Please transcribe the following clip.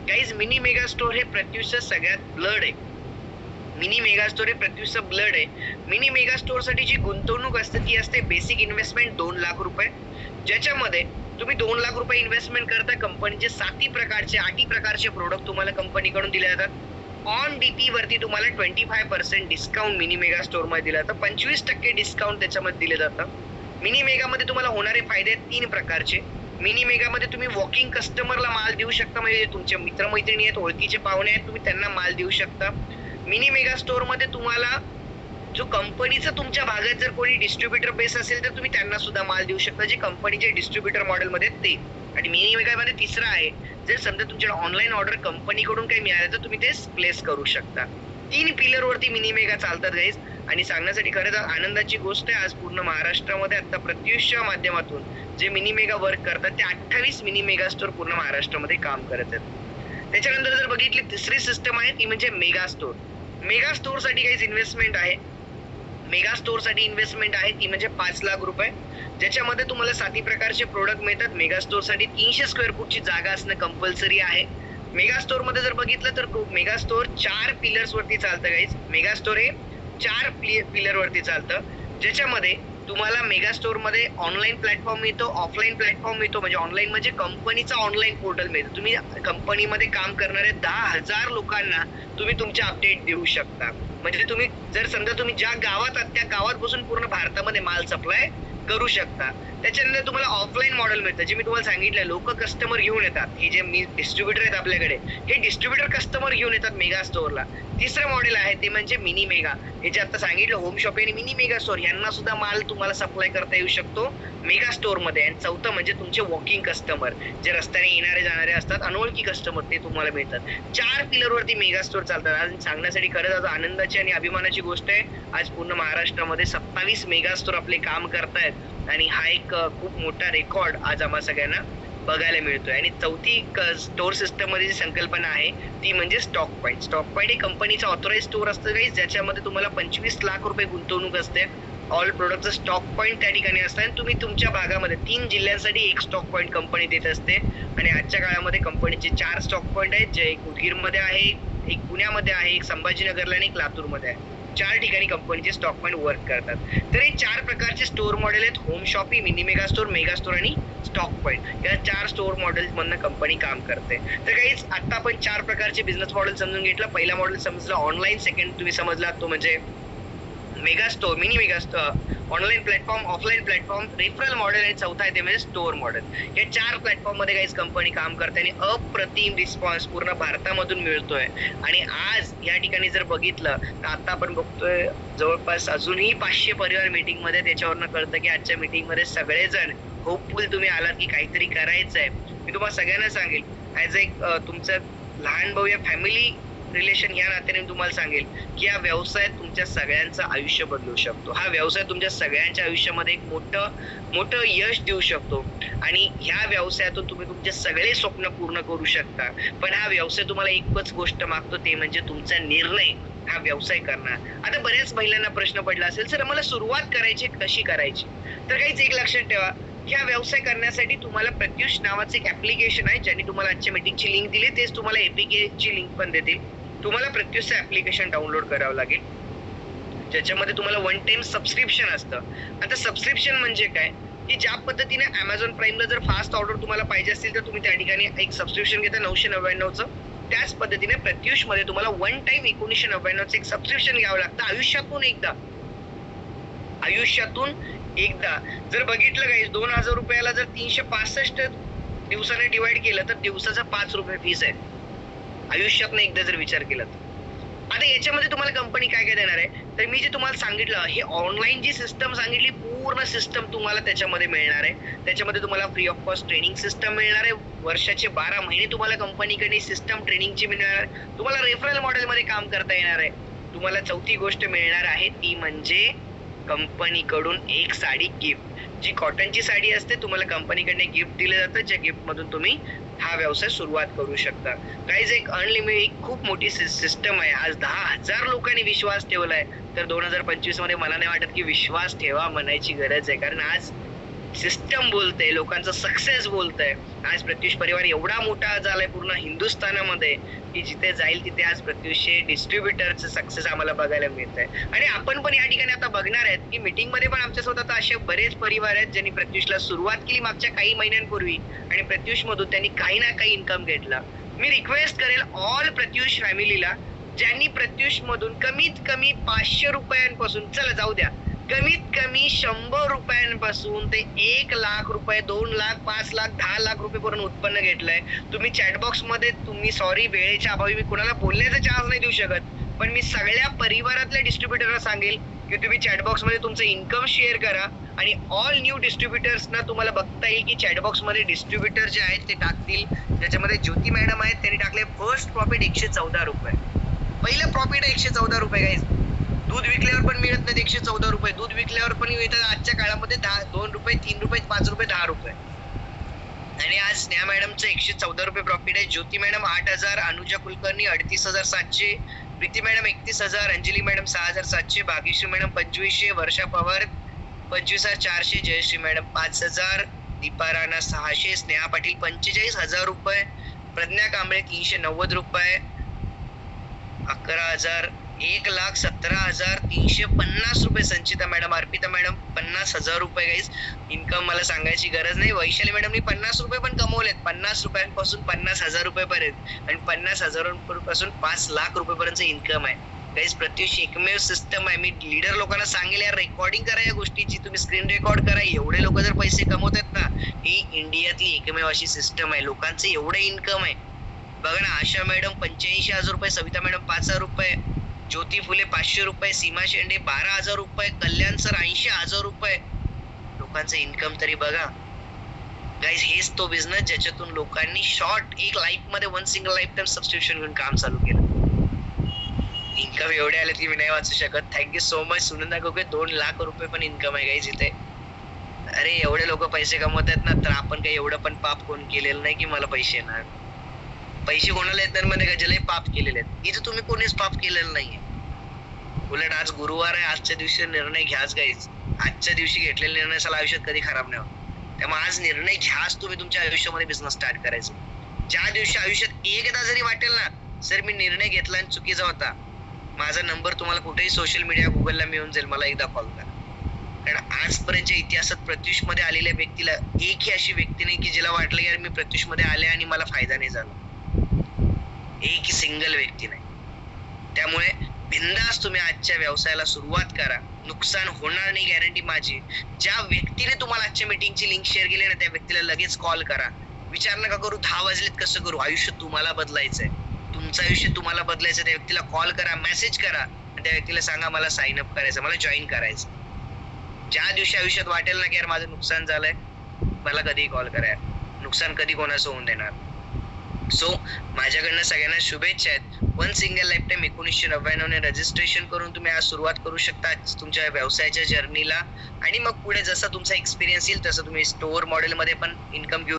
Guys mini mega store हे प्रत्युषचं सगळ्यात blood आहे. मिनी मेगा स्टोर हे प्रत्युषचं ब्लड आहे. मिनी मेगा स्टोर साठी जी गुंतवणूक असते ती असते बेसिक इन्व्हेस्टमेंट 2 लाख रुपये, ज्याच्यामध्ये तुम्ही 2 लाख रुपये इन्व्हेस्टमेंट करता. कंपनीचे 8 प्रकारचे प्रोडक्ट तुम्हाला कंपनीकडून दिले जातात. ऑन डीपी वरती तुम्हाला 25% डिस्काउंट मिनी मेगा स्टोर मध्ये दिलं जातं. 25% डिस्काउंट त्याच्यामध्ये दिले जातं. मिनी मेगा मध्ये तुम्हाला होणारे फायदे 3 प्रकारचे. मिनी मेगा मध्ये तुम्ही वॉकिंग कस्टमरला माल देऊ शकता, म्हणजे तुमचे मित्रमैत्रिणी आहेत, ओळखीचे पाहुणे आहेत, तुम्ही त्यांना माल देऊ शकता. मिनी मेगा स्टोर मध्ये तुम्हाला जो कंपनीचा तुमच्या भागात जर कोणी डिस्ट्रीब्युटर बेस असेल तर तुम्ही त्यांना सुद्धा माल देऊ शकता, जे कंपनीचे डिस्ट्रीब्युटर मॉडेल मध्ये ते. आणि मिनी मेगा मध्ये तिसरा आहे, जर समजा तुमच्याला ऑनलाईन ऑर्डर कंपनीकडून काही मिळालं तर तुम्ही ते प्लेस करू शकता. 3 पिलर वरती मिनी मेगा चालतात गाईज. आणि सांगण्यासाठी खरंच आनंदाची गोष्ट आहे, आज पूर्ण महाराष्ट्रामध्ये आता प्रत्युषच्या माध्यमातून जे मिनी मेगा वर्क करतात ते 28 मिनी मेगा स्टोर पूर्ण महाराष्ट्रामध्ये काम करत आहेत. त्याच्यानंतर जर बघितली तिसरी सिस्टम आहे ती म्हणजे मेगा स्टोर. मेगा स्टोर साठी काही इन्व्हेस्टमेंट आहे. मेगा स्टोर साठी इन्व्हेस्टमेंट आहे ती म्हणजे 5 लाख रुपये, ज्याच्यामध्ये तुम्हाला 7 प्रकारचे प्रोडक्ट मिळतात. मेगा स्टोर साठी 300 स्क्वेअर फूटची जागा असणं कंपल्सरी आहे. मेगा स्टोर मध्ये जर बघितलं तर मेगा स्टोर 4 पिलर्स वरती चालतं गाईज. मेगा स्टोर हे 4 पिलर वरती चालतं, ज्याच्यामध्ये तुम्हाला मेगा स्टोर मध्ये ऑनलाईन प्लॅटफॉर्म मिळतो, ऑफलाईन प्लॅटफॉर्म मिळतो. म्हणजे ऑनलाईन म्हणजे कंपनीचा ऑनलाईन पोर्टल मिळतो. तुम्ही कंपनीमध्ये काम करणाऱ्या 10,000 लोकांना तुम्ही तुमचे अपडेट देऊ शकता. म्हणजे तुम्ही जर समजा तुम्ही ज्या गावात आहात त्या गावात बसून पूर्ण भारतामध्ये माल सप्लाय करू शकता. त्याच्यानंतर तुम्हाला ऑफलाईन मॉडेल मिळतं, जे मी तुम्हाला सांगितलं. लोक कस्टमर घेऊन येतात, हे जे मी डिस्ट्रीब्युटर आहेत आपल्याकडे, हे डिस्ट्रीब्युटर कस्टमर घेऊन येतात मेगा स्टोअरला. तिसरं मॉडेल आहे ते म्हणजे मिनी मेगा. हे जे आता सांगितलं होम शॉपिंग आणि मिनी मेगा स्टोअर, यांना सुद्धा माल तुम्हाला सप्लाय करता येऊ शकतो मेगा स्टोअर मध्ये. आणि चौथं म्हणजे तुमचे वॉकिंग कस्टमर, जे रस्त्याने येणारे जाणारे असतात, अनोळखी कस्टमर, ते तुम्हाला मिळतात. 4 पिलर वरती मेगा स्टोअर चालतात. आज सांगण्यासाठी खरंच आज आनंदाची आणि अभिमानाची गोष्ट आहे, आज पूर्ण महाराष्ट्रामध्ये 27 मेगा स्टोर आपले काम करतायत. आणि हा एक खूप मोठा रेकॉर्ड आज आम्हा सगळ्यांना बघायला मिळतोय. आणि चौथी स्टोर सिस्टम मध्ये जी संकल्पना आहे ती म्हणजे स्टॉक पॉईंट. स्टॉक पॉईंट हे कंपनीचा ऑथोराइज स्टोअर असतं काही, ज्याच्यामध्ये तुम्हाला 25 लाख रुपये गुंतवणूक असते. ऑल प्रोडक्टचं स्टॉक पॉईंट त्या ठिकाणी असतं. आणि तुम्ही तुमच्या भागामध्ये 3 जिल्ह्यांसाठी एक स्टॉक पॉईंट कंपनी देत असते. आणि आजच्या काळामध्ये कंपनीचे 4 स्टॉक पॉईंट आहेत, जे एक उदगीरमध्ये आहे, एक पुण्यामध्ये आहे, एक संभाजीनगरला आणि एक लातूरमध्ये आहे. 4 ठिकाणी कंपनीचे स्टॉक पॉईंट वर्क करतात. तर हे 4 प्रकारचे स्टोअर मॉडेल आहेत: home shopping, mini mega store आणि स्टॉक पॉईंट. या 4 स्टोअर मॉडेल मधनं कंपनी काम करते. तर काहीच आता आपण 4 प्रकारचे बिझनेस मॉडेल समजून घेतलं. पहिला मॉडेल समजला ऑनलाईन, सेकंड तुम्ही समजला तो म्हणजे mega store, mini mega store, online platform, offline platform, referral model, आणि चौथा आहे ते म्हणजे स्टोअर मॉडेल. या 4 प्लॅटफॉर्म मध्ये काहीच कंपनी काम करते आणि अप्रतिम रिस्पॉन्स पूर्ण भारतामधून मिळतोय. आणि आज या ठिकाणी जर बघितलं तर आता आपण बघतोय जवळपास अजूनही 500 परिवार मीटिंग मध्ये. त्याच्यावरनं कळतं की आजच्या मीटिंग मध्ये सगळेजण होपफुल तुम्ही आलात की काहीतरी करायचंय. मी तुम्हाला सगळ्यांना सांगेल, ऍज एक तुमचं लहान भाऊ या फॅमिली रिलेशन या नात्याने तुम्हाला सांगेल की हा व्यवसाय तुमच्या सगळ्यांचं आयुष्य बदलू शकतो. हा व्यवसाय तुमच्या सगळ्यांच्या आयुष्यामध्ये एक मोठं यश देऊ शकतो. आणि ह्या व्यवसायातून तुम्ही तुमचे सगळे स्वप्न पूर्ण करू शकता. पण हा व्यवसाय तुम्हाला एकच गोष्ट मागतो, ते म्हणजे तुमचा निर्णय हा व्यवसाय करणार. आता बऱ्याच महिलांना प्रश्न पडला असेल, सर मला सुरुवात करायची कशी करायची? तर काहीच एक लक्षात ठेवा, ह्या व्यवसाय करण्यासाठी तुम्हाला प्रत्युष नावाचं एक ऍप्लिकेशन आहे, ज्यांनी तुम्हाला आजच्या मीटिंगची लिंक दिली, तेच तुम्हाला एपीके ची लिंक पण देतील. तुम्हाला प्रत्युषचं ऍप्लिकेशन डाउनलोड करावं लागेल, ज्याच्यामध्ये तुम्हाला 1 टाइम सबस्क्रिप्शन असतं. आता सबस्क्रिप्शन म्हणजे काय, की ज्या पद्धतीने अमेझॉन प्राईमला जर फास्ट ऑर्डर तुम्हाला पाहिजे असतील तर तुम्ही त्या ठिकाणी एक सबस्क्रिप्शन घेता 999चं. त्याच पद्धतीने प्रत्युष मध्ये तुम्हाला 1 टाइम 1999चं एक सबस्क्रिप्शन घ्यावं लागतं. आयुष्यातून एकदा जर बघितलं काही 2000 रुपयाला जर 365 दिवसाने डिवाइड केलं तर दिवसाचा 5 रुपये फीस आहे. आयुष्यातनं एकदा जर विचार केला तर. आता याच्यामध्ये तुम्हाला कंपनी काय काय देणार आहे, तर मी जे तुम्हाला सांगितलं हे ऑनलाईन जी सिस्टम सांगितली, पूर्ण सिस्टम तुम्हाला त्याच्यामध्ये मिळणार आहे. त्याच्यामध्ये तुम्हाला free of cost training system मिळणार आहे. वर्षाचे 12 महिने तुम्हाला कंपनीकडे सिस्टम ट्रेनिंगची मिळणार आहे. तुम्हाला रेफरल मॉडेलमध्ये काम करता येणार आहे. तुम्हाला चौथी गोष्ट मिळणार आहे ती म्हणजे कंपनीकडून एक साडी गिफ्ट. जी कॉटनची साडी असते तुम्हाला कंपनीकडे गिफ्ट दिलं जातं, ज्या गिफ्ट मधून तुम्ही हा व्यवसाय सुरुवात करू शकता. गाईज एक अनलिमिटेड खूप मोठी सिस्टम आहे. आज 10,000 लोकांनी विश्वास ठेवलाय. तर 2025 मध्ये मला नाही वाटत की विश्वास ठेवा म्हणायची गरज आहे, कारण आज सिस्टम बोलते, लोकांचा सक्सेस बोलतंय. आज प्रत्युष परिवार एवढा मोठा झालाय पूर्ण हिंदुस्थानामध्ये, की जिथे जाईल तिथे आज प्रत्युषचे डिस्ट्रीब्युटरचं सक्सेस आम्हाला बघायला मिळतंय. आणि आपण पण या ठिकाणी आता बघणार आहेत, की मीटिंगमध्ये पण आमच्यासोबत आता असे बरेच परिवार आहेत, ज्यांनी प्रत्युषला सुरुवात केली मागच्या काही महिन्यांपूर्वी आणि प्रत्युषमधून त्यांनी काही ना काही इन्कम घेतला. मी रिक्वेस्ट करेल ऑल प्रत्युष फॅमिलीला, ज्यांनी प्रत्युषमधून कमीत कमी 500 रुपयांपासून, चला जाऊ द्या, कमीत कमी 100 रुपयांपासून ते 1 लाख रुपये, 2 लाख, 5 लाख, 10 लाख रुपयेपर्यंत उत्पन्न घेतलंय. तुम्ही चॅटबॉक्स मध्ये, तुम्ही सॉरी वेळेच्या अभावी मी कोणाला बोलण्याचा चान्स नाही देऊ शकत, पण मी सगळ्या परिवारातल्या डिस्ट्रीब्युटरला सांगेल की तुम्ही चॅटबॉक्स मध्ये तुमचं इन्कम शेअर करा आणि ऑल न्यू डिस्ट्रीब्युटर्सना तुम्हाला बघता येईल की चॅटबॉक्स मध्ये डिस्ट्रीब्युटर जे आहेत ते टाकतील. ज्याच्यामध्ये ज्योती मॅडम आहेत, त्यांनी टाकले फर्स्ट प्रॉफिट 114 रुपये. पहिलं प्रॉफिट आहे 114 रुपये गाईज. दूध विकल्यावर पण मिळत नाही 114 रुपये. दूध विकल्यावर पण मिळतात आजच्या काळामध्ये 2 रुपये, 3 रुपये, 5 रुपये, 10 रुपये. आणि आज स्नेहा मॅडमचं 114 रुपये प्रॉफिट आहे. Jyoti madam 8,000, Anuja Kulkarni 38,700, Preeti madam 31,000, Anjali madam 6,700, Bhagyashree madam 2500, Varsha Pawar 25,400, Jayashree madam 5,000, Deepa Rana 600, Sneha Patil 45,000 रुपये, प्रज्ञा कांबळे 390 रुपये, 11,000, 1,17,350 रुपये, संचिता मॅडम, अर्पिता मॅडम 50,000 रुपये. गाईज इन्कम मला सांगायची गरज नाही. वैशाली मॅडमनी 50 रुपये पण कमवलेत. 50 रुपयांपासून 50,000 रुपयेपर्यंत आणि 50,000 रुपयापासून 5 लाख रुपयेपर्यंत इन्कम आहे. गाईज प्रत्युष एकमेव सिस्टम आहे. मी लीडर लोकांना सांगेल यार रेकॉर्डिंग करा या गोष्टीची, तुम्ही स्क्रीन रेकॉर्ड करा. एवढे लोक जर पैसे कमवतात ना, ही इंडियातली एकमेव अशी सिस्टम आहे. लोकांचं एवढं इन्कम आहे बघा ना. आशा मॅडम 85,000 रुपये, सविता मॅडम 5,000 रुपये, ज्योती फुले 500 रुपये, सीमा शेंडे 12,000 रुपये, कल्याण सर 80,000 रुपये. लोकांचं इन्कम तरी बघा गाईज. हेच तो बिझनेस ज्याच्यातून लोकांनी शॉर्ट एक लाईफ मध्ये one single life time subscription घेऊन काम चालू केलं. इन्कम एवढे आले की मी नाही वाचू शकत. Thank you so much Sunanda गोगे. 2 lakh रुपये पण इन्कम आहे गाईज इथे. अरे एवढे लोक पैसे कमवतात ना, तर आपण काही एवढं पण पाप कोण केलेलं नाही की मला पैसे येणार. पैसे कोणाला येतात मध्ये का ज्याला पाप केलेले आहेत. इथे तुम्ही कोणीच पाप केलेलं नाहीये. उलट आज गुरुवार आहे, आजच्या दिवशी निर्णय घ्याच गाईज. आजच्या दिवशी घेतलेल्या निर्णयाला आयुष्यात कधी खराब नाही होत. त्यामुळे आज निर्णय घ्याच तुम्ही तुमच्या आयुष्यामध्ये बिझनेस स्टार्ट करायचं. ज्या दिवशी आयुष्यात एकदा जरी वाटेल ना सर मी निर्णय घेतला आणि चुकीचा होता, माझा नंबर तुम्हाला कुठेही सोशल मीडिया गुगलला मिळून जाईल, मला एकदा कॉल करा. कारण आजपर्यंतच्या इतिहासात प्रत्युष मध्ये आलेल्या व्यक्तीला एकही अशी व्यक्ती नाही की जिला वाटलं यार मी प्रत्युष मध्ये आले आणि मला फायदा नाही झाला. एक सिंगल व्यक्ती नाही. त्यामुळे बिंदास तुम्ही आजच्या व्यवसायाला सुरुवात करा. नुकसान होणार नाही गॅरंटी माझी. ज्या व्यक्तीने तुम्हाला आजच्या मीटिंगची लिंक शेअर केली ना त्या व्यक्तीला लगेच कॉल करा. विचार नका करू 10 वाजलेत कसं करू. आयुष्य तुम्हाला बदलायचंय. तुमचं आयुष्य तुम्हाला बदलायचं. त्या व्यक्तीला कॉल करा, मेसेज करा आणि त्या व्यक्तीला सांगा मला साइन अप करायचं, मला जॉईन करायचं. ज्या दिवशी आयुष्यात वाटेल ना की यार माझं नुकसान झालंय, मला कधीही कॉल करा. नुकसान कधी कोणाचं होऊन देणार. सो माझ्याकडनं सगळ्यांना शुभेच्छा आहेत. वन सिंगल लाईफ टाइम 1999 ने रजिस्ट्रेशन करून तुम्ही आज सुरुवात करू शकता तुमच्या व्यवसायाच्या जर्नीला. आणि मग पुढे जसा तुमचा एक्सपिरियन्स येईल तसं तुम्ही स्टोअर मॉडेल मध्ये पण इन्कम घेऊ